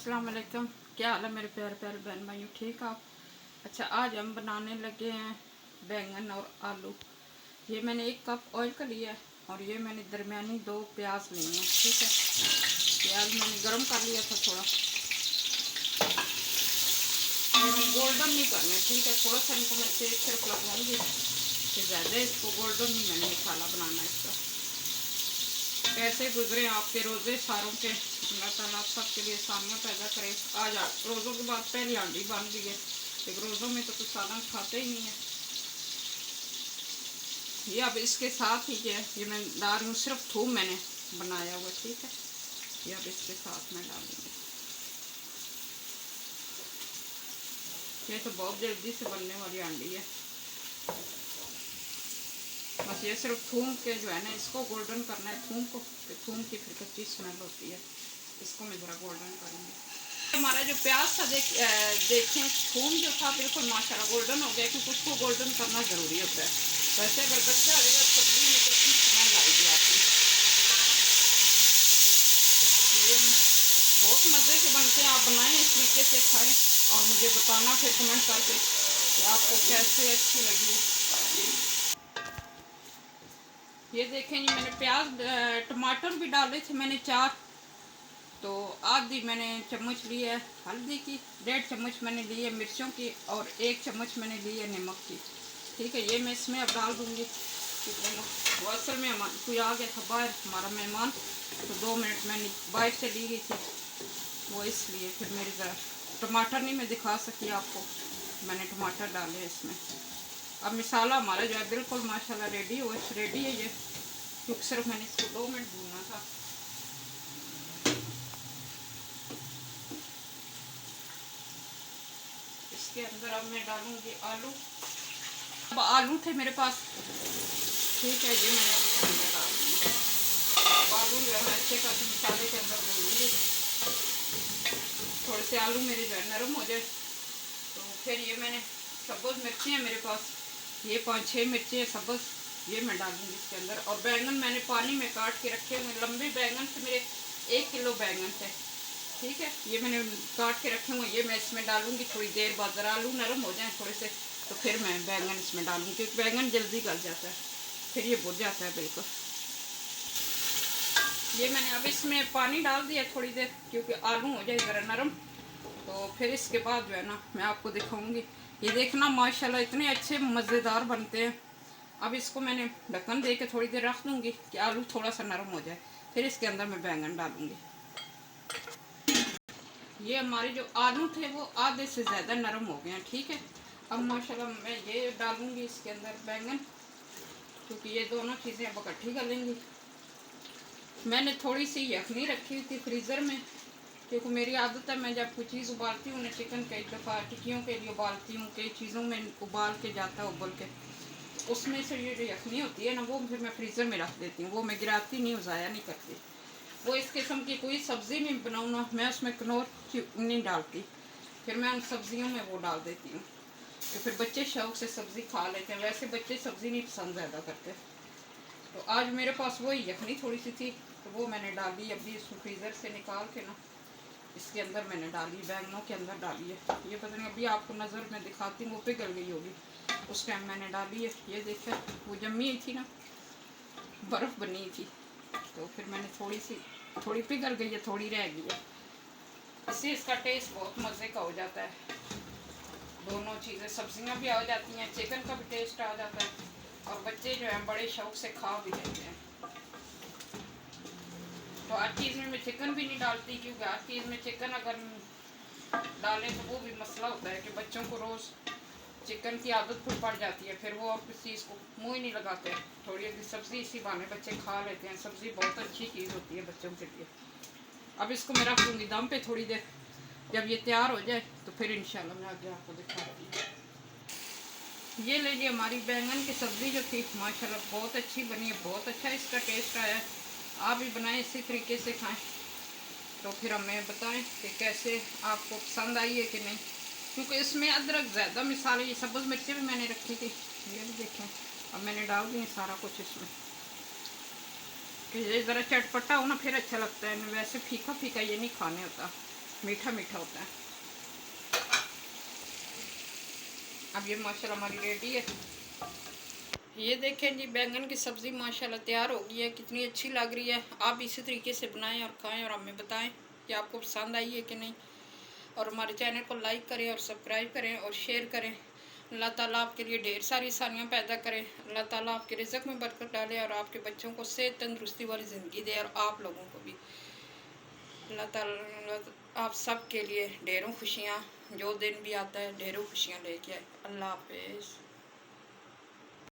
अस्सलाम वालेकुम। क्या हाल है मेरे प्यारे प्यारे बहन भाइयों, ठीक आप? अच्छा, आज हम बनाने लगे हैं बैंगन और आलू। ये मैंने 1 कप ऑयल का लिया है और ये मैंने दरमियानी 2 प्याज लिए हैं। ठीक है, प्याज मैंने गरम कर लिया था थोड़ा, गोल्डन नहीं करना। ठीक है, थोड़ा सा इनको मैं सेक सिर्फ लगवाऊंगी कि ज़्यादा इसको गोल्डन नहीं मैंने मसाला बनाना इसका। कैसे गुजरे आपके रोज़े सारों के, अल्लाह ताला आप सबके लिए आसानियाँ पैदा करे। आज रोज़ों के बाद पहली हांडी बन गई है, लेकिन रोज़ों में तो कुछ सालन खाते ही नहीं है। ये अब इसके साथ ही है, ये मैं डाल रही हूँ, सिर्फ थूम मैंने बनाया हुआ। ठीक है, ये अब इसके साथ मैं डालूँगी। ये तो बहुत जल्दी से बनने वाली हांडी है। बस ये सिर्फ थूम के जो है ना, इसको गोल्डन करना है थूम को, थूम की फिर कच्ची स्मेल होती है, इसको मैं ज़रा गोल्डन करूँगी। हमारा जो प्याज था देखें थूम जो था बिल्कुल माशाल्लाह गोल्डन हो गया, क्योंकि उसको गोल्डन करना ज़रूरी होता है। वैसे अगर कच्चा रहेगा सब्जी में कच्ची स्मेल आएगी आपकी। ये बहुत मज़े के बनते हैं, आप बनाएं इस तरीके से खाएं और मुझे बताना फिर कमेंट करके कि आपको कैसे अच्छी लगी। ये देखें जी, मैंने प्याज टमाटर भी डाले थे मैंने 4, तो आधी मैंने चम्मच ली है हल्दी की, 1.5 चम्मच मैंने ली है मिर्चों की और 1 चम्मच मैंने ली है नमक की। ठीक है, ये मैं इसमें अब डाल दूँगी। वो असल में कोई आ गया था बाहर हमारा मेहमान, तो 2 मिनट मैंने बाहर से ली गई थी, वो इसलिए फिर मेरी ज़रा टमाटर नहीं मैं दिखा सकी आपको, मैंने टमाटर डाले इसमें। अब मसाला हमारा जो है बिल्कुल माशाल्लाह रेडी है ये, क्योंकि सिर्फ मैंने इसको 2 मिनट भूना था। इसके अंदर अब मैं डालूंगी आलू। अब आलू थे मेरे पास, ठीक है, ये मैंने इसके अंदर डाल दूँगी। अब आलू जो है मैं अच्छे का मसाले के अंदर भूनूंगी, थोड़े से आलू मेरे जो है नरम हो जाए। तो फिर ये मैंने सब्ज़ मिर्ची है मेरे पास, ये 5-6 मिर्ची है सब्ज़, ये मैं डालूंगी इसके अंदर। और बैंगन मैंने पानी में काट के रखे हुए, लंबे बैंगन थे मेरे, 1 किलो बैंगन थे। ठीक है, ये मैंने काट के रखे हुए, ये मैं इसमें डालूंगी थोड़ी देर बाद, ज़रा आलू नरम हो जाए थोड़े से, तो फिर मैं बैंगन इसमें डालूंगी, क्योंकि बैंगन जल्दी गल जाता है, फिर ये बुझ जाता है बिल्कुल। ये मैंने अब इसमें पानी डाल दिया थोड़ी देर, क्योंकि आलू हो जाए ज़रा नरम, तो फिर इसके बाद जो है ना मैं आपको दिखाऊंगी। ये देखना माशाल्लाह इतने अच्छे मज़ेदार बनते हैं। अब इसको मैंने ढक्कन दे के थोड़ी देर रख दूँगी कि आलू थोड़ा सा नरम हो जाए, फिर इसके अंदर मैं बैंगन डालूँगी। ये हमारे जो आलू थे वो आधे से ज़्यादा नरम हो गए हैं। ठीक है, अब माशाल्लाह मैं ये डालूँगी इसके अंदर बैंगन, क्योंकि ये दोनों चीज़ें अब इकट्ठी गलेंगी। मैंने थोड़ी सी यखनी रखी हुई थी फ्रीज़र में, क्योंकि मेरी आदत है मैं जब कोई चीज़ उबालती हूँ ना, चिकन कई दफ़ा टिक्कियों के लिए उबालती हूँ, कई चीज़ों में उबाल के जाता है उबल के, उसमें से ये जो यखनी होती है ना वो फिर मैं फ्रीज़र में रख देती हूँ, वो मैं गिराती नहीं, ज़ाया नहीं करती। वो इस किस्म की कोई सब्ज़ी नहीं बनाऊँ ना, मैं उसमें कनौर नहीं डालती, फिर मैं उन सब्ज़ियों में वो डाल देती हूँ, तो फिर बच्चे शौक़ से सब्ज़ी खा लेते हैं। वैसे बच्चे सब्ज़ी नहीं पसंद ज़्यादा करते, तो आज मेरे पास वही यखनी थोड़ी सी थी, तो वो मैंने डाली अभी इसको फ्रीज़र से निकाल के ना, इसके अंदर मैंने डाली, बैंगनों के अंदर डाली है। ये पता नहीं अभी आपको नज़र में दिखाती हूँ, वो पिघल गई होगी, उस टाइम मैंने डाली है। ये देखें वो जमी हुई थी ना, बर्फ़ बनी थी, तो फिर मैंने थोड़ी पिघल गई है, थोड़ी रह गई है। इससे इसका टेस्ट बहुत मज़े का हो जाता है, दोनों चीज़ें, सब्जियां भी आ जाती हैं, चिकन का भी टेस्ट आ जाता है, और बच्चे जो हैं बड़े शौक़ से खा भी लेते हैं। तो हर चीज़ में मैं चिकन भी नहीं डालती, क्योंकि हर चीज़ में चिकन अगर डालें तो वो भी मसला होता है कि बच्चों को रोज़ चिकन की आदत फिर पड़ जाती है, फिर वो आप इस चीज़ को मुँह ही नहीं लगाते। थोड़ी अभी सब्ज़ी इसी बहाने बच्चे खा लेते हैं, सब्ज़ी बहुत अच्छी चीज़ होती है बच्चों के लिए। अब इसको मैं रख दूँगी दम पे थोड़ी देर, जब ये तैयार हो जाए तो फिर इंशाल्लाह मैं आगे आपको दिखाऊंगी। ये लीजिए हमारी बैंगन की सब्ज़ी जो थी माशाल्लाह बहुत अच्छी बनी है, बहुत अच्छा इसका टेस्ट आया है। आप भी बनाएं इसी तरीके से खाएं, तो फिर हमें बताएं कि कैसे आपको पसंद आई है कि नहीं, क्योंकि इसमें अदरक ज़्यादा मिसाले, ये सब्ज़ मिर्ची भी मैंने रखी थी, ये भी देखें अब मैंने डाल दी सारा कुछ इसमें, कि ये ज़रा चटपटा हो ना फिर अच्छा लगता है, वैसे फीका फीका ये नहीं खाने होता। मीठा मीठा होता है। अब ये माशाल्लाह हमारी रेडी है। ये देखें जी, बैंगन की सब्ज़ी माशाल्लाह तैयार हो गई है, कितनी अच्छी लग रही है। आप इसी तरीके से बनाएं और खाएं और हमें बताएं कि आपको पसंद आई है कि नहीं। और हमारे चैनल को लाइक करें और सब्सक्राइब करें और शेयर करें। अल्लाह ताला आपके लिए ढेर सारी आसानियाँ पैदा करें। अल्लाह ताला आपके रिज़्क़ में बरकत डाले और आपके बच्चों को सेहत तंदुरुस्ती वाली ज़िंदगी दे, और आप लोगों को भी अल्लाह ताला आप सब के लिए ढेरों खुशियाँ, जो दिन भी आता है ढेरों खुशियाँ लेके आए। अल्लाह हाफ़िज़।